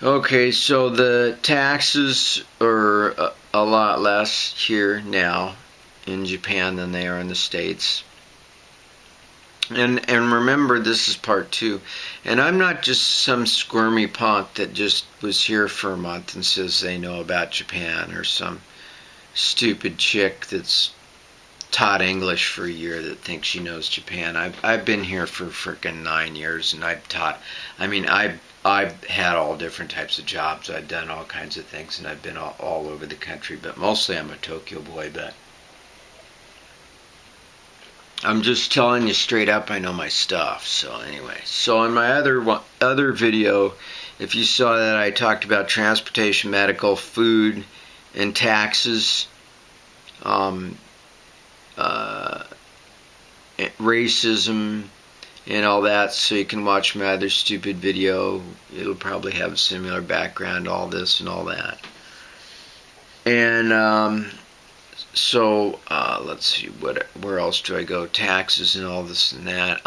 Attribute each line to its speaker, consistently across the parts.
Speaker 1: Okay, so the taxes are a lot less here now in Japan than they are in the States. And remember, this is part two. And I'm not just some squirmy punk that just was here for a month and says they know about Japan, or some stupid chick that's taught English for a year that thinks she knows Japan. I've been here for frickin' 9 years, and I've had all different types of jobs. I've done all kinds of things, and I've been all over the country, but mostly I'm a Tokyo boy. But I'm just telling you straight up, I know my stuff. So anyway, so in my other video, if you saw that, I talked about transportation, medical, food, and taxes, racism, and all that. So you can watch my other stupid video. It'll probably have a similar background, all this and all that. And so let's see, where else do I go? Taxes and all this and that.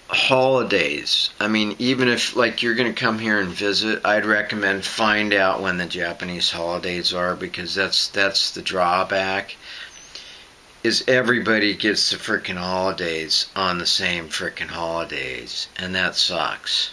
Speaker 1: Holidays. I mean, even if like you're going to come here and visit, I'd recommend find out when the Japanese holidays are, because that's the drawback. Is everybody gets the frickin' holidays on the same frickin' holidays, and that sucks.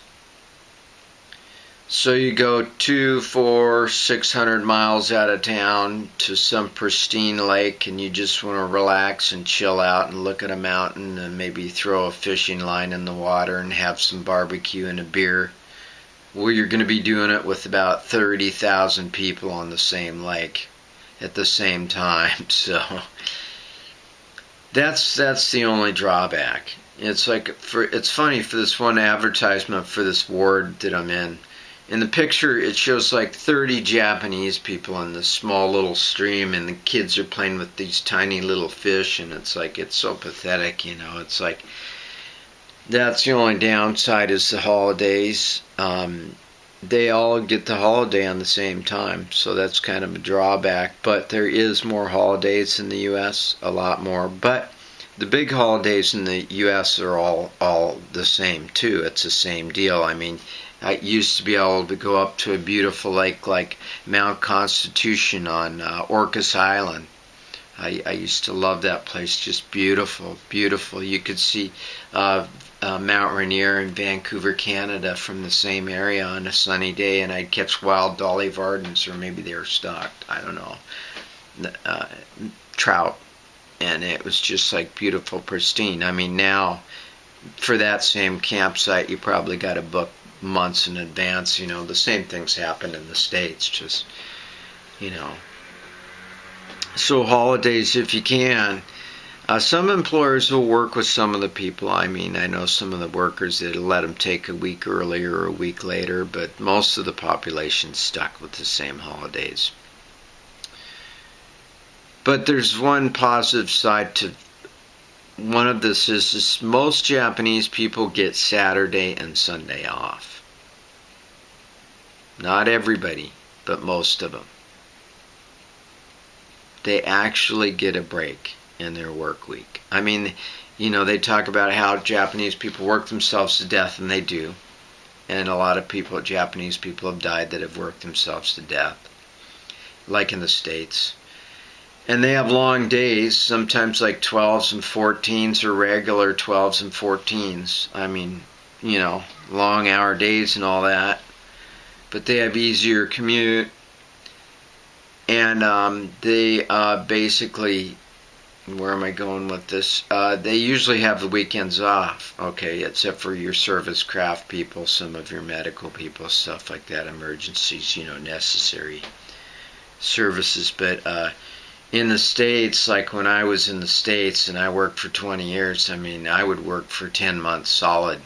Speaker 1: So you go 200, 400, 600 miles out of town to some pristine lake, and you just want to relax and chill out and look at a mountain and maybe throw a fishing line in the water and have some barbecue and a beer. Well, you're going to be doing it with about 30,000 people on the same lake at the same time. So that's the only drawback. It's like it's funny, for this one advertisement for this ward that I'm in. In the picture, it shows like 30 Japanese people in this small little stream, and the kids are playing with these tiny little fish, and it's like, it's so pathetic, you know. It's like, that's the only downside, is the holidays. They all get the holiday on the same time, so that's kind of a drawback. But there is more holidays in the U.S., a lot more. But the big holidays in the U.S. are all the same too. It's the same deal. I mean, I used to be able to go up to a beautiful lake like Mount Constitution on Orcas Island. I used to love that place. Just beautiful, beautiful. You could see Mount Rainier in Vancouver, Canada from the same area on a sunny day, and I'd catch wild Dolly Vardens, or maybe they were stocked, I don't know, trout. And it was just like beautiful, pristine. I mean, now for that same campsite, you probably got to book months in advance. You know, the same things happen in the States, just, you know. So holidays, if you can. Some employers will work with some of the people. I mean, I know some of the workers that'll let them take a week earlier or a week later, but most of the population's stuck with the same holidays. But there's one positive side to one of this, is most Japanese people get Saturday and Sunday off. Not everybody, but most of them. They actually get a break in their work week. I mean, you know, they talk about how Japanese people work themselves to death, and they do. And a lot of people, Japanese people, have died that have worked themselves to death, like in the States. And they have long days, sometimes like 12s and 14s, or regular 12s and 14s. I mean, you know, long hour days and all that. But they have easier commute. And they basically, where am I going with this? They usually have the weekends off, okay, except for your service craft people, some of your medical people, stuff like that, emergencies, you know, necessary services. But in the States, like when I was in the States and I worked for 20 years, I mean, I would work for 10 months solid.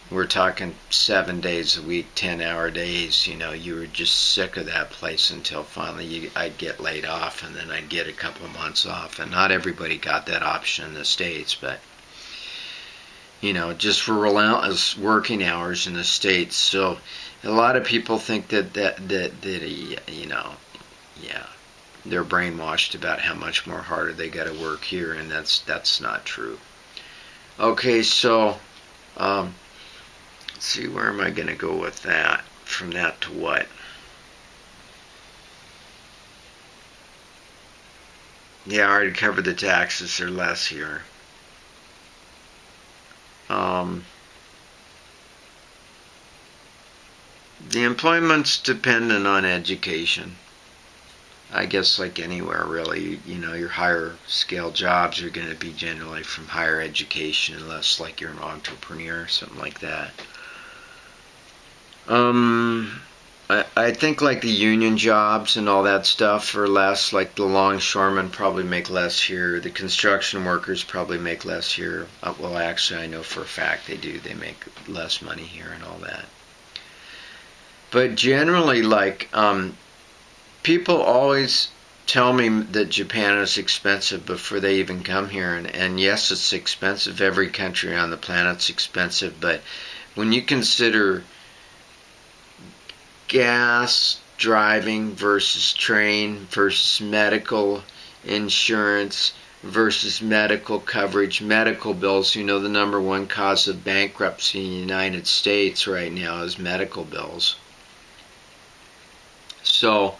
Speaker 1: We're talking 7 days a week, 10-hour days. You know, you were just sick of that place until finally I'd get laid off, and then I'd get a couple of months off. And not everybody got that option in the States, but, you know, just for relentless working hours in the States. So a lot of people think that you know, yeah, they're brainwashed about how much more harder they got to work here, and that's not true. Okay, so Let's see, where am I going to go with that? From that to what? Yeah, I already covered the taxes. They're less here. The employment's dependent on education. I guess like anywhere really, your higher scale jobs are going to be generally from higher education unless like you're an entrepreneur or something like that. I think like the union jobs and all that stuff are less. Like the longshoremen probably make less here. The construction workers probably make less here. Well, actually, I know for a fact they do. They make less money here and all that. But generally, like, people always tell me that Japan is expensive before they even come here. And yes, it's expensive. Every country on the planet's expensive. But when you consider gas, driving versus train versus medical insurance versus medical coverage, medical bills, the number one cause of bankruptcy in the United States right now is medical bills. So,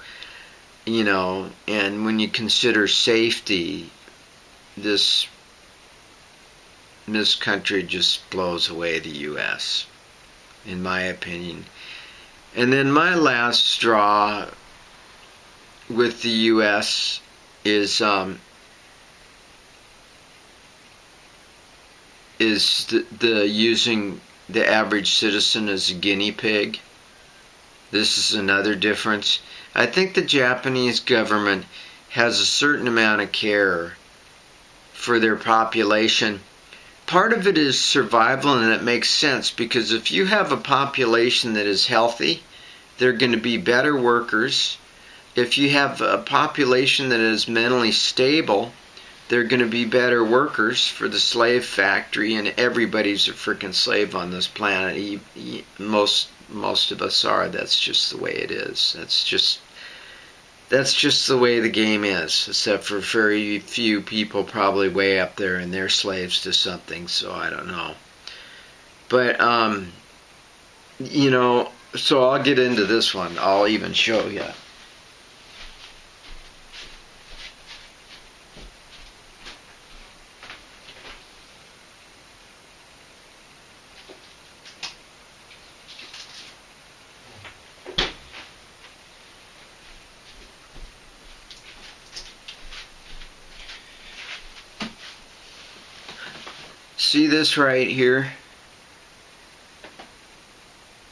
Speaker 1: and when you consider safety, this country just blows away the U.S., in my opinion. And then my last straw with the U.S. is the using the average citizen as a guinea pig. This is another difference. I think the Japanese government has a certain amount of care for their population. Part of it is survival, and it makes sense because if you have a population that is healthy, they're going to be better workers. If you have a population that is mentally stable, they're going to be better workers for the slave factory, and everybody's a freaking slave on this planet. Most of us are. That's just the way it is. That's just the way the game is, except for very few people probably way up there and they're slaves to something, so I don't know. But, so I'll get into this one. I'll even show you. See this right here?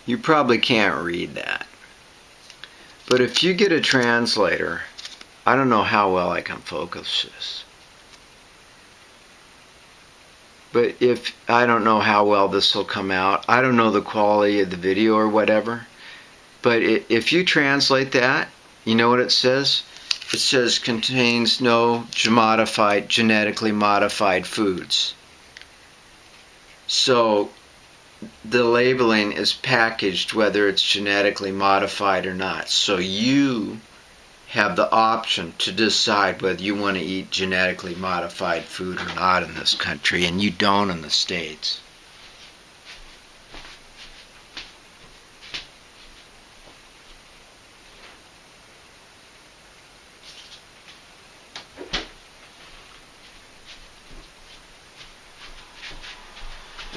Speaker 1: You probably can't read that. But if you get a translator, I don't know how well I can focus this. But I don't know how well this will come out. I don't know the quality of the video or whatever. But if you translate that, you know what it says? It says contains no genetically modified foods. So the labeling is packaged whether it's genetically modified or not. So you have the option to decide whether you want to eat genetically modified food or not in this country, and you don't in the States.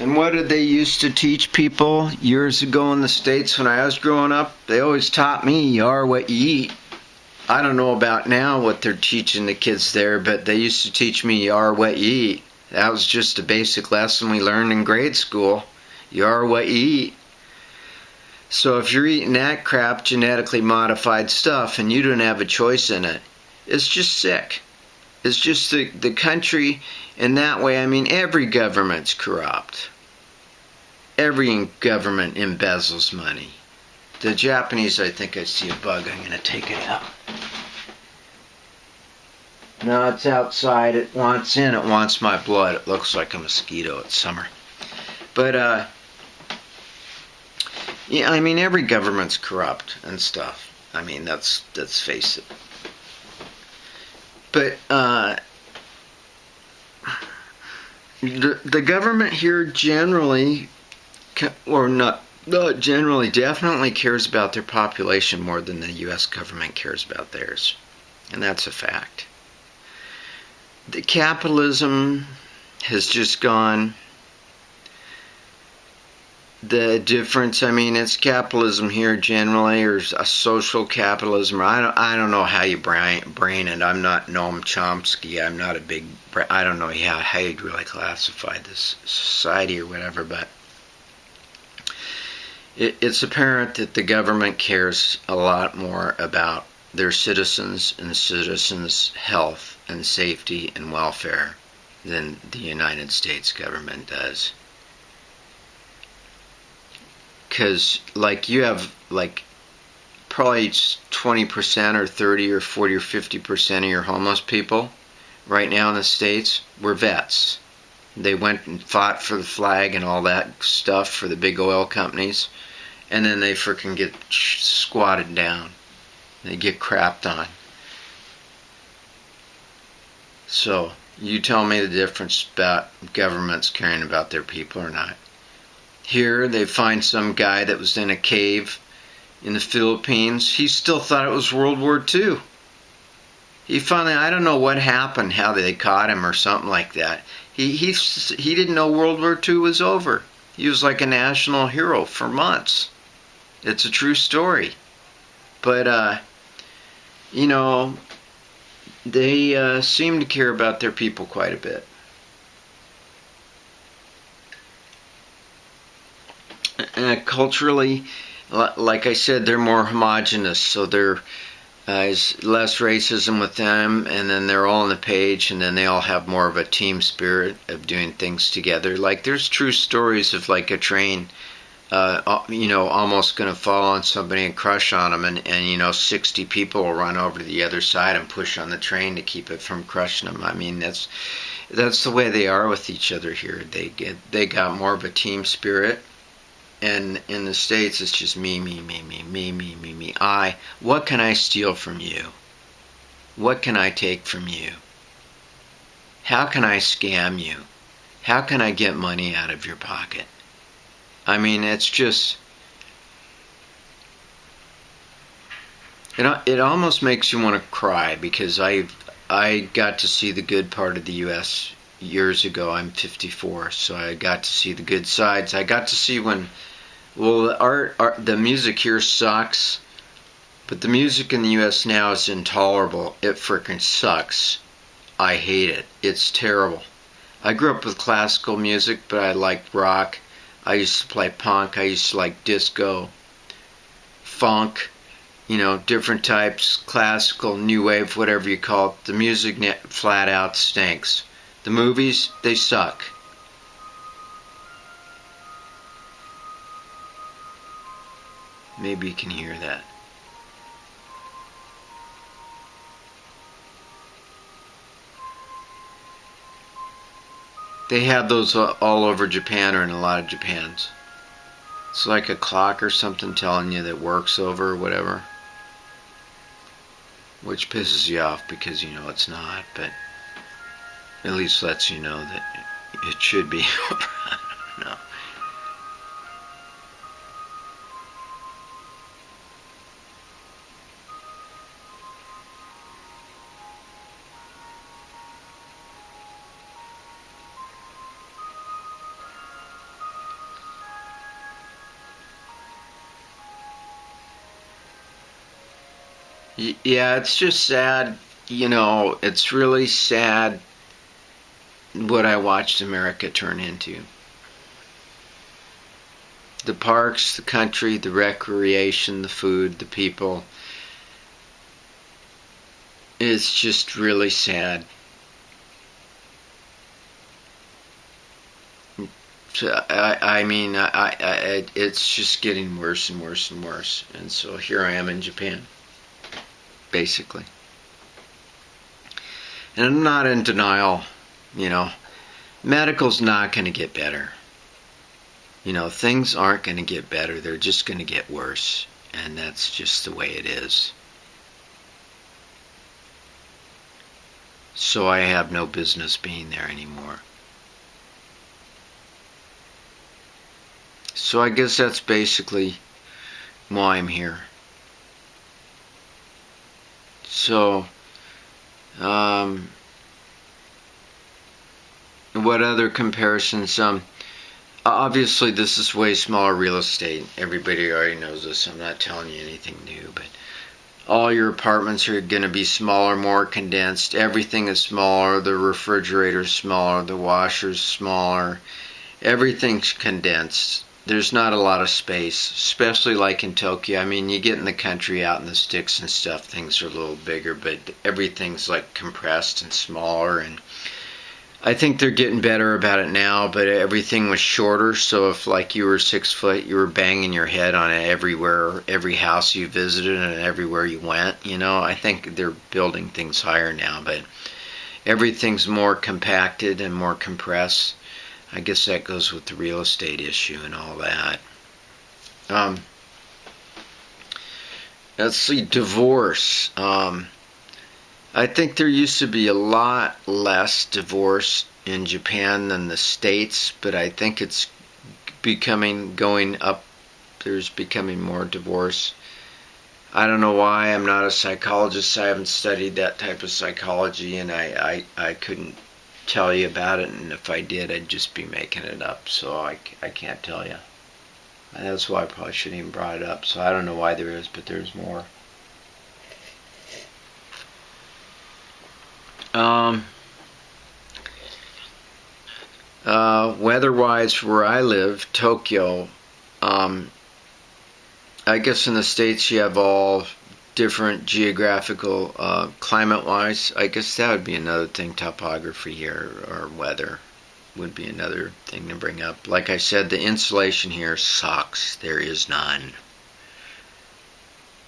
Speaker 1: And what did they used to teach people years ago in the States when I was growing up? They always taught me, you are what you eat. I don't know about now what they're teaching the kids there, but they used to teach me, you are what you eat. That was just a basic lesson we learned in grade school. You are what you eat. So if you're eating that crap, genetically modified stuff, and you don't have a choice in it, it's just sick. It's just the country, and that way, I mean, every government's corrupt. Every government embezzles money. The Japanese, I think I see a bug. I'm going to take it out. No, it's outside. It wants in. It wants my blood. It looks like a mosquito. It's summer. But, yeah, I mean, every government's corrupt and stuff. I mean, let's face it. But the government here generally or not generally, definitely cares about their population more than the U.S. government cares about theirs. And that's a fact. The capitalism has just gone. The difference, I mean, it's capitalism here generally, or a social capitalism. I don't know how you brain it. I'm not Noam Chomsky. I'm not a big. I don't know how you'd really classify this society or whatever, but it's apparent that the government cares a lot more about their citizens and citizens' health and safety and welfare than the United States government does. Because, like, you have, like, probably 20% or 30 or 40 or 50% of your homeless people right now in the States were vets. They went and fought for the flag and all that stuff for the big oil companies, and then they frickin' get squatted down. They get crapped on. So, you tell me the difference about governments caring about their people or not. Here, they find some guy that was in a cave in the Philippines. He still thought it was World War II. He finally, I don't know what happened, how they caught him or something like that. He didn't know World War II was over. He was like a national hero for months. It's a true story. But, you know, they seem to care about their people quite a bit. Culturally, like I said, they're more homogenous, so there's less racism with them, and then they're all on the page, and then they all have more of a team spirit of doing things together. Like, there's true stories of, like, a train, almost going to fall on somebody and crush on them, and 60 people will run over to the other side and push on the train to keep it from crushing them. I mean, that's the way they are with each other here. They got more of a team spirit. And in the States, it's just me. What can I steal from you? What can I take from you? How can I scam you? How can I get money out of your pocket? I mean, it's just... It almost makes you want to cry, because I got to see the good part of the U.S. years ago. I'm 54, so I got to see the good sides. I got to see when... Well, the music here sucks, but the music in the U.S. now is intolerable. It frickin' sucks. I hate it. It's terrible. I grew up with classical music, but I liked rock. I used to play punk. I used to like disco, funk, different types, classical, new wave, whatever you call it. The music flat out stinks. The movies, they suck. Maybe you can hear that. They have those all over Japan, or in a lot of Japans. It's like a clock or something telling you that work's over or whatever. Which pisses you off because you know it's not, but at least lets you know that it should be over. I don't know. Yeah, it's just sad. It's really sad what I watched America turn into. The parks, the country, the recreation, the food, the people. It's just really sad. So, it's just getting worse and worse and worse. And so here I am in Japan. Basically. And I'm not in denial, medical's not going to get better. Things aren't going to get better, they're just going to get worse. And that's just the way it is. So I have no business being there anymore. So I guess that's basically why I'm here. So, what other comparisons? Obviously, this is way smaller real estate. Everybody already knows this. I'm not telling you anything new, but all your apartments are going to be smaller, more condensed. Everything is smaller. The refrigerator's smaller. The washer's smaller. Everything's condensed. There's not a lot of space, especially like in Tokyo. I mean, you get in the country out in the sticks and stuff, things are a little bigger, but everything's like compressed and smaller. And I think they're getting better about it now, but everything was shorter. So if like you were 6 foot, you were banging your head on it everywhere, every house you visited and everywhere you went. I think they're building things higher now, but everything's more compacted and more compressed. I guess that goes with the real estate issue and all that. Let's see, divorce. I think there used to be a lot less divorce in Japan than the States, but I think it's going up. There's becoming more divorce. I don't know why. I'm not a psychologist. I haven't studied that type of psychology, and I couldn't tell you about it, and if I did, I'd just be making it up, so I can't tell you. And that's why I probably shouldn't even brought it up. So I don't know why there is, but there's more. Weather-wise, where I live, Tokyo, I guess in the States you have all different geographical, climate-wise. I guess that would be another thing, topography or weather would be another thing to bring up. Like I said, the insulation here sucks. There is none.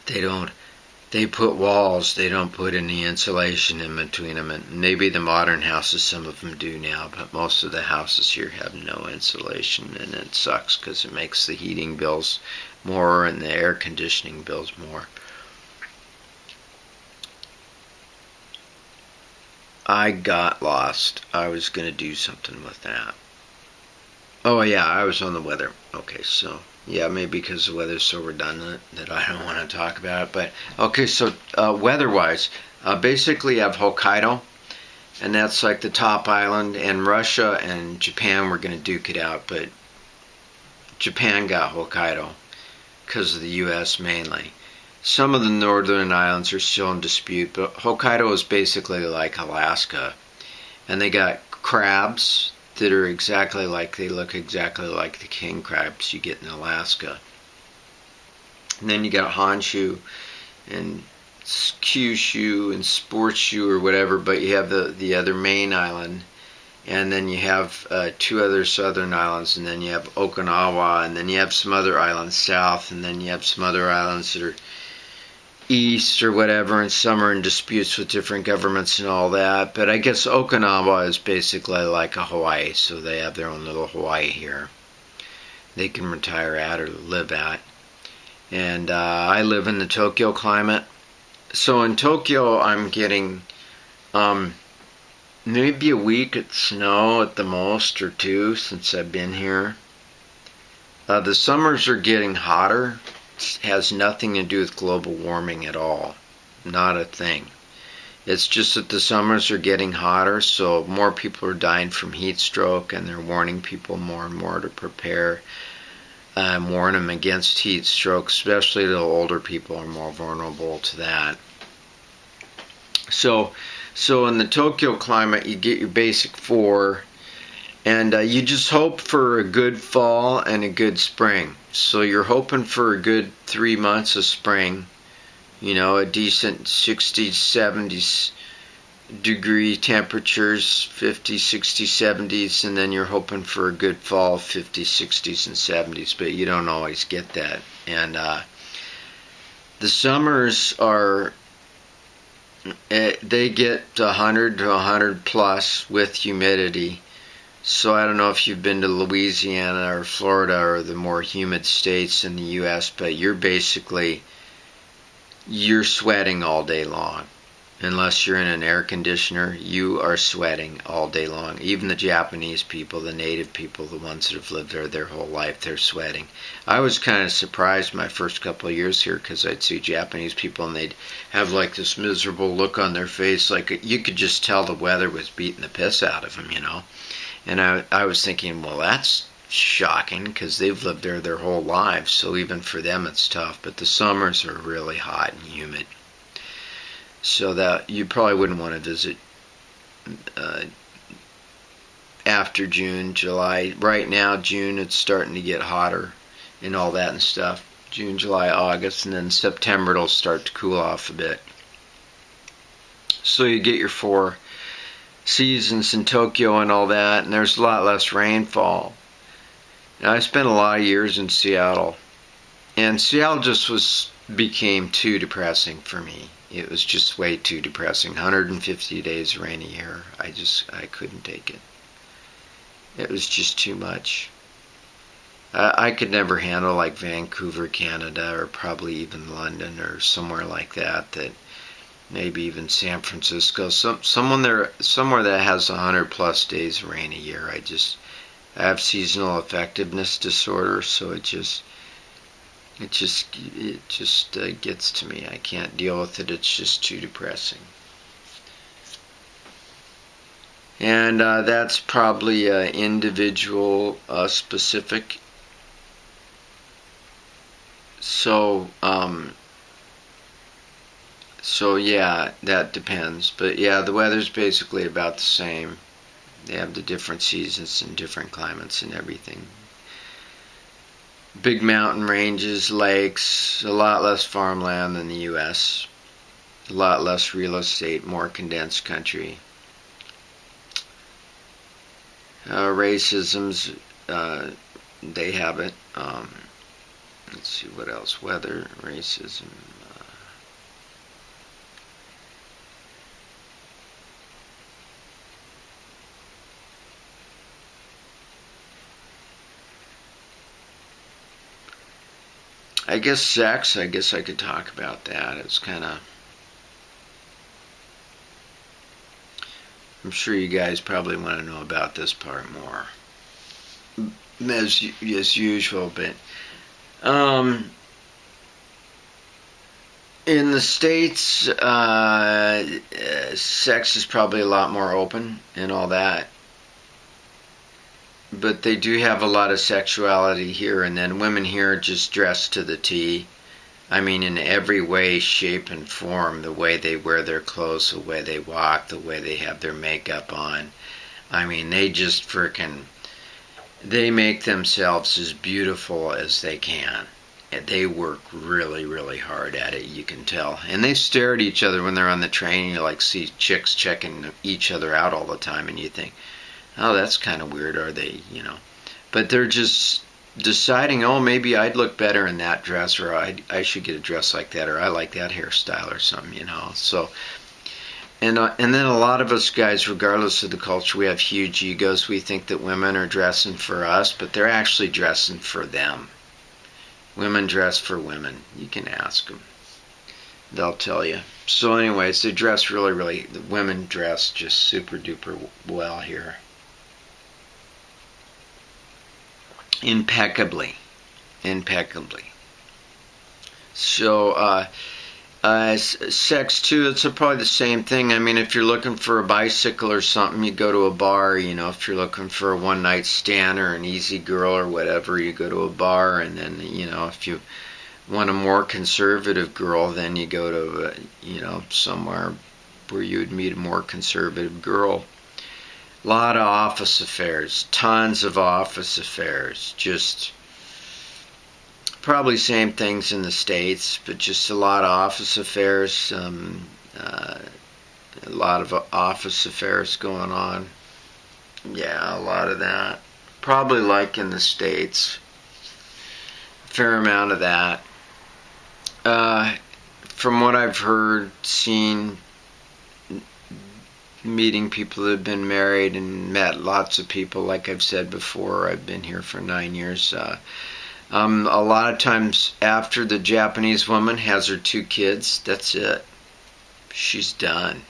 Speaker 1: They put walls, they don't put any insulation in between them, and maybe the modern houses, some of them do now, but most of the houses here have no insulation, and it sucks because it makes the heating bills more and the air conditioning bills more. I got lost. I was going to do something with that. Oh yeah, I was on the weather. Okay, so yeah, maybe because the weather's so redundant that I don't want to talk about it. But okay, so weather-wise, basically I have Hokkaido, and that's like the top island, and Russia and Japan were going to duke it out, but Japan got Hokkaido because of the U.S. mainly. Some of the northern islands are still in dispute, but Hokkaido is basically like Alaska, and they got crabs that are they look exactly like the king crabs you get in Alaska. And then you got Honshu and Kyushu and Sportshu or whatever, but you have the other main island, and then you have 2 other southern islands, and then you have Okinawa, and then you have some other islands south, and then you have some other islands that are east or whatever, and some are in disputes with different governments and all that. But I guess Okinawa is basically like a Hawaii, so they have their own little Hawaii here they can retire at or live at. And I live in the Tokyo climate. So in Tokyo I'm getting maybe a week of snow at the most, or 2 since I've been here. The summers are getting hotter. Has nothing to do with global warming at all. Not a thing. It's just that the summers are getting hotter, so more people are dying from heat stroke, and they're warning people more and more to prepare and warn them against heat stroke, especially the older people are more vulnerable to that. So in the Tokyo climate, you get your basic 4, and you just hope for a good fall and a good spring. So you're hoping for a good 3 months of spring, a decent 60s, 70s degree temperatures, 50s, 60s, 70s, and then you're hoping for a good fall, 50s, 60s, and 70s, but you don't always get that. And the summers are, they get 100 to 100 plus with humidity. So I don't know if you've been to Louisiana or Florida or the more humid states in the U.S., but you're sweating all day long. unless you're in an air conditioner, you are sweating all day long. Even the Japanese people, the native people, the ones that have lived there their whole life, they're sweating. I was kind of surprised my first couple of years here because I'd see Japanese people and they'd have like this miserable look on their face, like you could just tell the weather was beating the piss out of them, you know. And I was thinking, well, that's shocking because they've lived there their whole lives, so even for them it's tough. But the summers are really hot and humid, so that you probably wouldn't want to visit after June, July. Right now, June, it's starting to get hotter and all that and stuff. June, July, August, and then September it'll start to cool off a bit. So you get your 4 seasons in Tokyo and all that, and there's a lot less rainfall. Now, I spent a lot of years in Seattle, and Seattle just became too depressing for me. It was just way too depressing. 150 days of rain a year. I couldn't take it. It was just too much. I could never handle like Vancouver, Canada, or probably even London or somewhere like that. That maybe even San Francisco. Somewhere that has 100+ days of rain a year. I have seasonal affectiveness disorder, so it just gets to me. I can't deal with it. It's just too depressing. And that's probably individual specific. So yeah, that depends. But yeah, the weather's basically about the same. They have the different seasons and different climates and everything. Big mountain ranges, lakes, a lot less farmland than the U.S. A lot less real estate, more condensed country. Racism's, they have it. Let's see what else. Weather, racism. I guess sex, I guess I could talk about that. It's kind of... I'm sure you guys probably want to know about this part more. As usual, but... in the States, sex is probably a lot more open and all that. But they do have a lot of sexuality here, and then women here just dress to the T. I mean, in every way, shape, and form. The way they wear their clothes, the way they walk, the way they have their makeup on. I mean, they just they make themselves as beautiful as they can. And they work really, really hard at it, you can tell. And they stare at each other when they're on the train, and you like see chicks checking each other out all the time, and you think, oh, that's kind of weird, are they, you know. But they're just deciding, oh, maybe I'd look better in that dress, or I should get a dress like that, or I like that hairstyle or something, you know. So, and then a lot of us guys, regardless of the culture, we have huge egos. We think that women are dressing for us, but they're actually dressing for them. Women dress for women. You can ask them. They'll tell you. So anyways, they dress really, the women dress just super duper well here. Impeccably. So, sex too, it's probably the same thing. I mean, if you're looking for a bicycle or something, you go to a bar, you know. If you're looking for a one-night stand or an easy girl or whatever, you go to a bar. And then, you know, if you want a more conservative girl, then you go to, you know, somewhere where you would meet a more conservative girl. A lot of office affairs, tons of office affairs, just probably same things in the States, but just a lot of office affairs, a lot of office affairs going on. Yeah, a lot of that. Probably like in the States, a fair amount of that. From what I've heard, seen, meeting people that have been married and met lots of people, like I've said before, I've been here for 9 years. A lot of times after the Japanese woman has her 2 kids, that's it. she's done.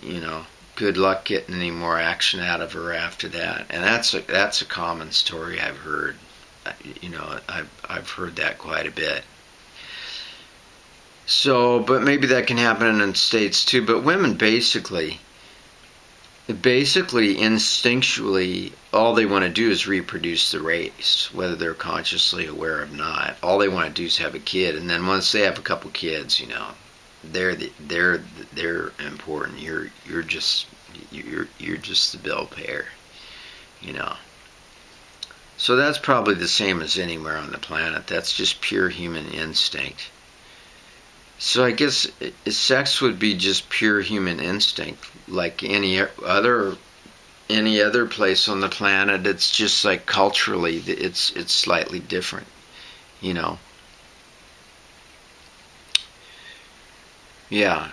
Speaker 1: You know, good luck getting any more action out of her after that. And that's a common story I've heard. You know, I've heard that quite a bit. So, but maybe that can happen in the States too. But women basically, instinctually, all they want to do is reproduce the race, whether they're consciously aware or not. All they want to do is have a kid, and then once they have a couple kids, you know, they're important. You're just the bill payer, you know. So that's probably the same as anywhere on the planet. That's just pure human instinct. So I guess sex would be just pure human instinct, like any other place on the planet. It's just like culturally, it's slightly different, you know. Yeah.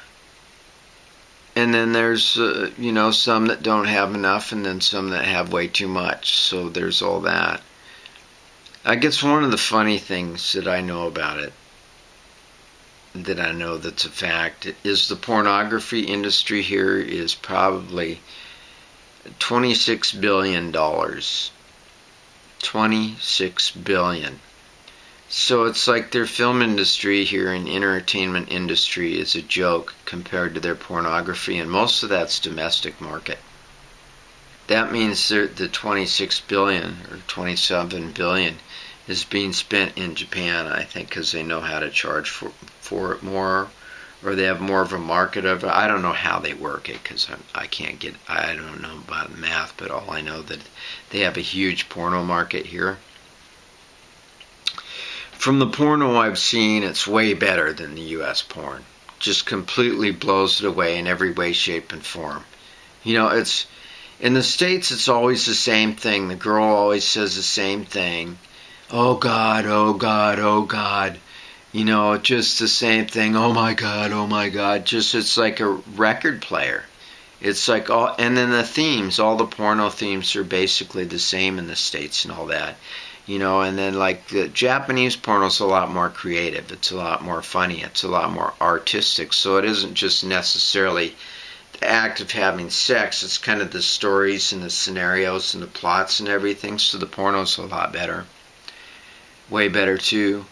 Speaker 1: And then there's, you know, some that don't have enough, and then some that have way too much. So there's all that. I guess one of the funny things that I know about it, that I know that's a fact, is the pornography industry here is probably $26 billion. $26 billion. So it's like their film industry here and entertainment industry is a joke compared to their pornography, and most of that's domestic market. That means the 26 billion or 27 billion is being spent in Japan, I think, because they know how to charge for it more, or they have more of a market of it. I don't know how they work it, because I don't know about the math, but all I know that they have a huge porno market here. From the porno I've seen, it's way better than the U.S. porn. Just completely blows it away in every way, shape, and form. You know, it's in the States, it's always the same thing. The girl always says the same thing. Oh God, oh God, oh God. You know, just the same thing. Oh my God, oh my God. Just, it's like a record player. It's like all, and then the themes, all the porno themes are basically the same in the States and all that. You know, and then like the Japanese porno's a lot more creative. It's a lot more funny. It's a lot more artistic. So it isn't just necessarily the act of having sex. It's kind of the stories and the scenarios and the plots and everything. So the porno's a lot better. Way better too.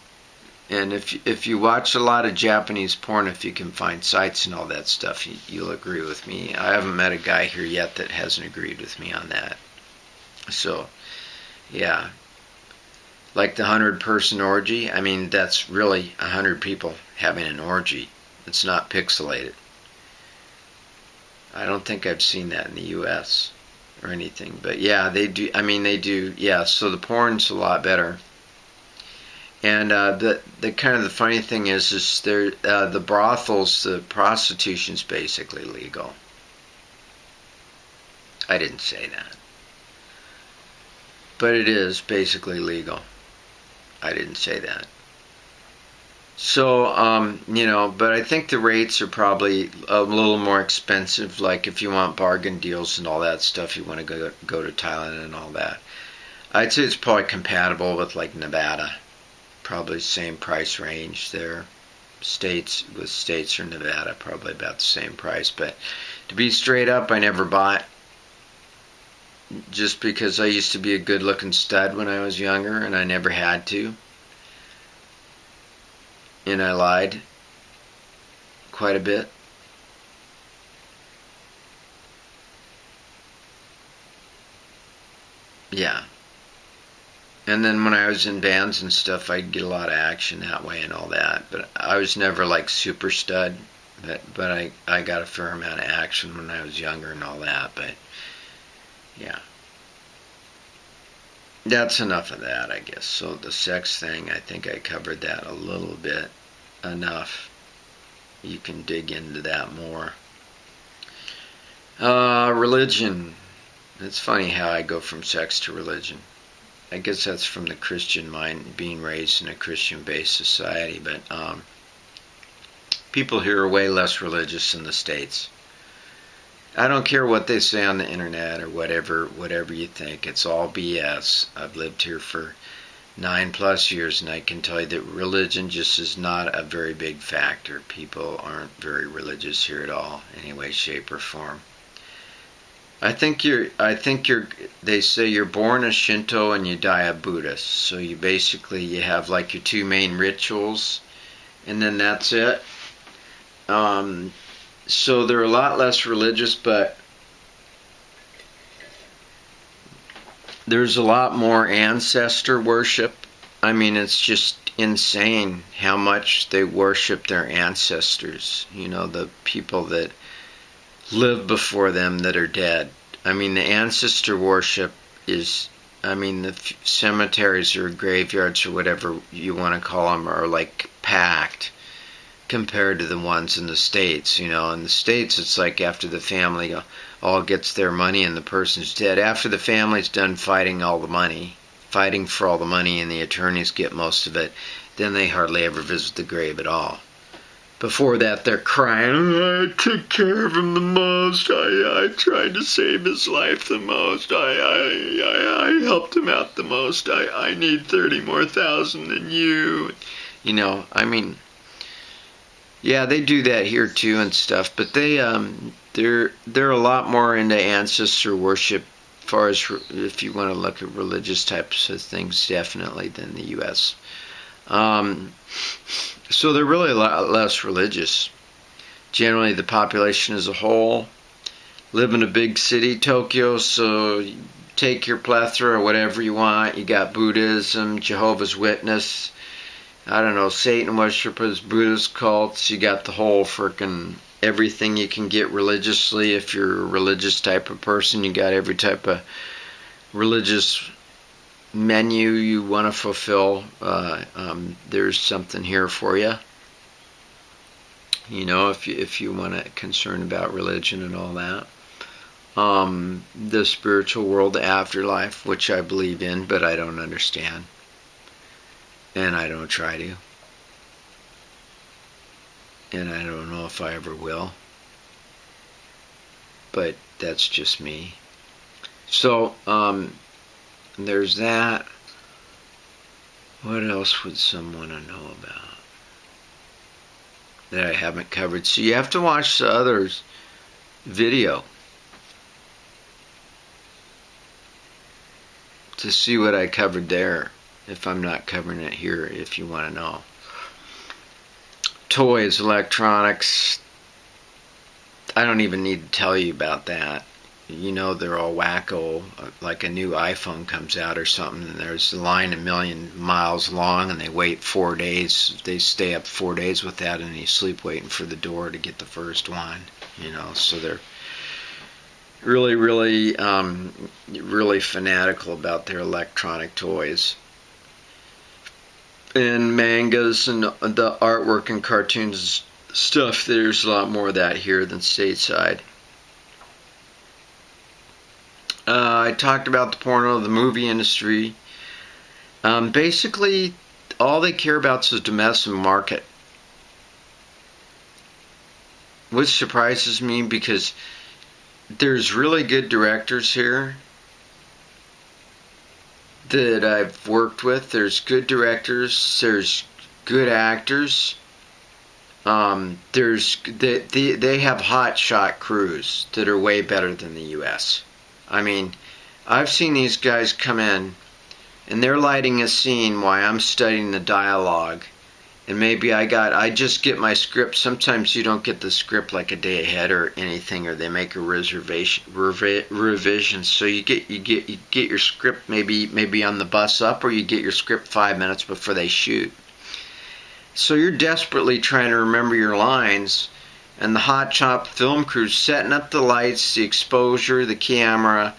Speaker 1: And if you watch a lot of Japanese porn, if you can find sites and all that stuff, you'll agree with me. I haven't met a guy here yet that hasn't agreed with me on that. So, yeah. Like the 100-person orgy, I mean, that's really 100 people having an orgy. It's not pixelated. I don't think I've seen that in the U.S. or anything. But yeah, they do. I mean, they do. Yeah, so the porn's a lot better. And the kind of the funny thing is the brothels, the prostitution's basically legal. I didn't say that. But it is basically legal. I didn't say that. So, you know, but I think the rates are probably a little more expensive. Like if you want bargain deals and all that stuff, you want to go to Thailand and all that. I'd say it's probably compatible with like Nevada. Probably same price range there. States or Nevada, probably about the same price. But to be straight up, I never bought. Just because I used to be a good-looking stud when I was younger, and I never had to. And I lied quite a bit. Yeah. And then when I was in bands and stuff, I'd get a lot of action that way and all that. But I was never like super stud. But I got a fair amount of action when I was younger and all that. But yeah. That's enough of that, I guess. So the sex thing, I think I covered that a little bit enough. You can dig into that more. Religion. It's funny how I go from sex to religion. I guess that's from the Christian mind, being raised in a Christian-based society. But people here are way less religious in the States. I don't care what they say on the internet or whatever you think. It's all BS. I've lived here for 9+ years, and I can tell you that religion just is not a very big factor. People aren't very religious here at all, any way, shape, or form. They say you're born a Shinto and you die a Buddhist. So you have like your two main rituals, and then that's it. So they're a lot less religious, but there's a lot more ancestor worship. I mean, it's just insane how much they worship their ancestors. The people that lived before them that are dead. I mean, the ancestor worship is, the cemeteries or graveyards or whatever you want to call them are like packed compared to the ones in the States. In the States, it's like after the family all gets their money and the person's dead. After the family's done fighting for all the money, and the attorneys get most of it, then they hardly ever visit the grave at all. Before that, they're crying, I took care of him the most, I tried to save his life the most, I helped him out the most, I need 30 more thousand than you. Yeah, they do that here too and stuff, but they're a lot more into ancestor worship, as far as if you want to look at religious types of things, definitely, than the U.S. So they're really a lot less religious. Generally, the population as a whole live in a big city, Tokyo, so you take your plethora, whatever you want. You got Buddhism, Jehovah's Witness, Satan worshippers, Buddhist cults. You got the whole frickin' everything you can get religiously. If you're a religious type of person, you got every type of religious menu you want to fulfill. There's something here for you. If you want to concern about religion and all that. The spiritual world, the afterlife, which I believe in, but I don't understand. And I don't try to. And I don't know if I ever will. But that's just me. So, there's that. What else would someone want to know about that I haven't covered? So you have to watch the others' video to see what I covered there, if I'm not covering it here, if you want to know. Toys, electronics, I don't even need to tell you about that. They're all wacko. Like a new iPhone comes out or something, and there's a line 1,000,000 miles long, and they wait 4 days. They stay up 4 days with that, and you sleep waiting for the door to get the first one. So they're really, really, really fanatical about their electronic toys. And mangas and the artwork and cartoons stuff, there's a lot more of that here than stateside. I talked about the porno, the movie industry. Basically, all they care about is the domestic market. Which surprises me, because there's really good directors here that I've worked with. There's good directors. There's good actors. They have hot shot crews that are way better than the U.S. I've seen these guys come in, and they're lighting a scene while I'm studying the dialogue, and maybe I just get my script. Sometimes you don't get the script like a day ahead or anything, or they make a revision. So you get your script maybe on the bus up, or you get your script 5 minutes before they shoot. So you're desperately trying to remember your lines, and the hot chop film crew's setting up the lights, the exposure, the camera,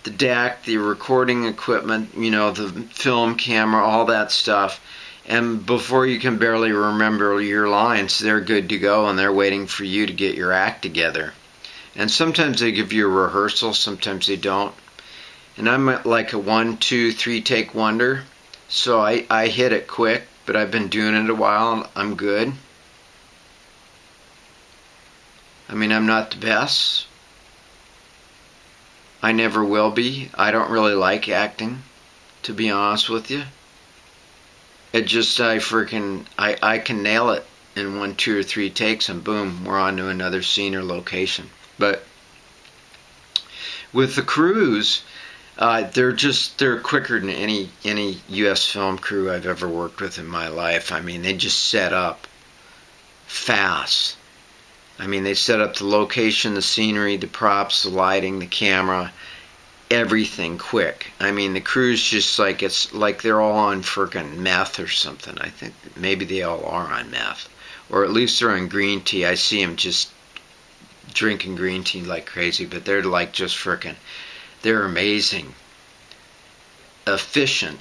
Speaker 1: the deck, the recording equipment, the film camera, all that stuff. And before you can barely remember your lines, they're good to go, and they're waiting for you to get your act together. And sometimes they give you a rehearsal, sometimes they don't. And I'm like a 1, 2, 3 take wonder, so I hit it quick, but I've been doing it a while, and I'm good. I'm not the best. I never will be. I don't really like acting, to be honest with you. It just, I can nail it in 1, 2, or 3 takes, and boom, we're on to another scene or location. But with the crews, they're quicker than any U.S. film crew I've ever worked with in my life. I mean, they just set up fast. I mean, they set up the location, the scenery, the props, the lighting, the camera, everything quick. I mean, the crew's just like, it's like they're all on frickin' meth or something. I think maybe they all are on meth, or at least they're on green tea. I see them just drinking green tea like crazy, but they're like just frickin', they're amazing, efficient,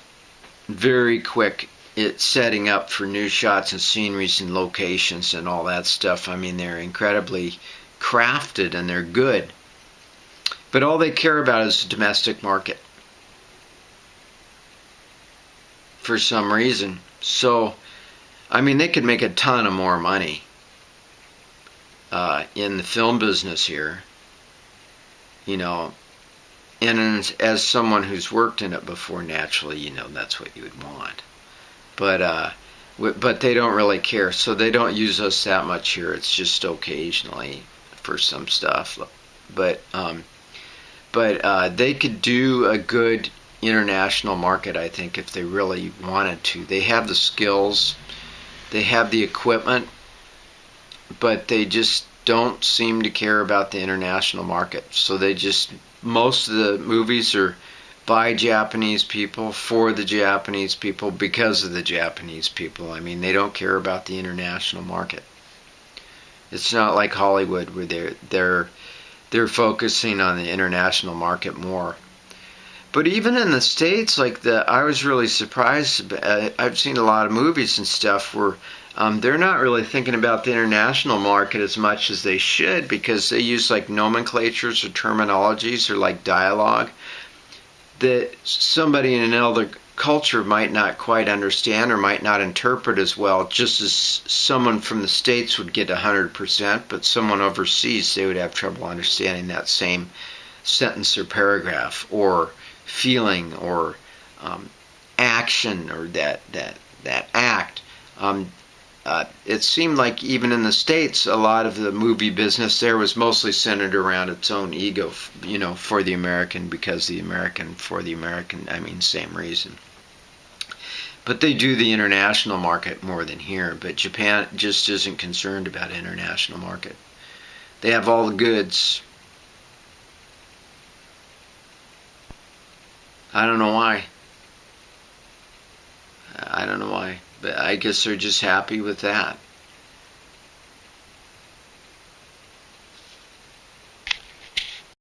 Speaker 1: very quick. It's setting up for new shots and sceneries and locations and all that stuff. I mean, they're incredibly crafted and they're good. But all they care about is the domestic market for some reason. So, I mean, they could make a ton of more money in the film business here, you know. And as someone who's worked in it before, naturally, you know, that's what you would want. But they don't really care, so they don't use us that much here. It's just occasionally for some stuff. But they could do a good international market, I think, if they really wanted to. They have the skills, they have the equipment, but they just don't seem to care about the international market. So most of the movies are by Japanese people, for the Japanese people, because of the Japanese people. I mean, they don't care about the international market. It's not like Hollywood where they're focusing on the international market more. But even in the States, I was really surprised. I've seen a lot of movies and stuff where they're not really thinking about the international market as much as they should, because they use like nomenclatures or terminologies or like dialogue that somebody in another culture might not quite understand or might not interpret as well, just as someone from the States would get 100%, but someone overseas, they would have trouble understanding that same sentence or paragraph or feeling or action or that act. It seemed like even in the States, a lot of the movie business there was mostly centered around its own ego, you know, for the American, because the American, for the American, I mean, same reason. But they do the international market more than here, but Japan just isn't concerned about international market. They have all the goods. I don't know why. I don't know why. But I guess they're just happy with that.